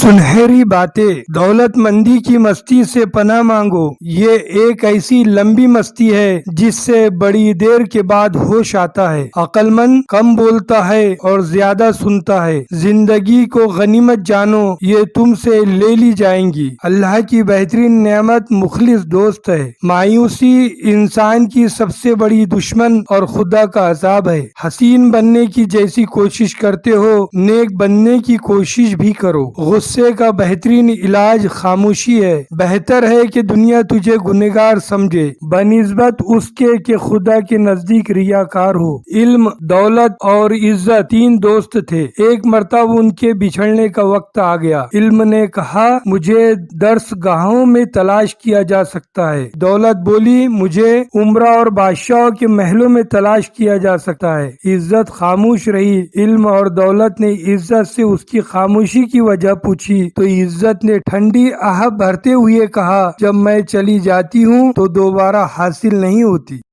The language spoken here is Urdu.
سنہری باتیں، دولت مندی کی مستی سے پناہ مانگو۔ یہ ایک ایسی لمبی مستی ہے جس سے بڑی دیر کے بعد ہوش آتا ہے۔ عقل مند کم بولتا ہے اور زیادہ سنتا ہے۔ زندگی کو غنیمت جانو، یہ تم سے لے لی جائیں گی۔ اللہ کی بہترین نعمت مخلص دوست ہے۔ مایوسی انسان کی سب سے بڑی دشمن اور خدا کا عذاب ہے۔ حسین بننے کی جیسی کوشش کرتے ہو، نیک بننے کی کوشش بھی کرو۔ غصے کا بہترین علاج خاموشی ہے۔ بہتر ہے کہ دنیا تجھے گنہگار سمجھے بنسبت اس کے کہ خدا کے نزدیک ریاکار ہو۔ علم، دولت اور عزت تین دوست تھے۔ ایک مرتبہ ان کے بچھڑنے کا وقت آ گیا۔ علم نے کہا، مجھے درس گاہوں میں تلاش کیا جا سکتا ہے۔ دولت بولی، مجھے عمرہ اور بادشاہوں کے محلوں میں تلاش کیا جا سکتا ہے۔ عزت خاموش رہی۔ علم اور دولت نے عزت سے اس کی خاموشی کی وجہ پوچھی تو عزت نے ٹھنڈی آہ بھرتے ہوئے کہا، جب میں چلی جاتی ہوں تو دوبارہ حاصل نہیں ہوتی۔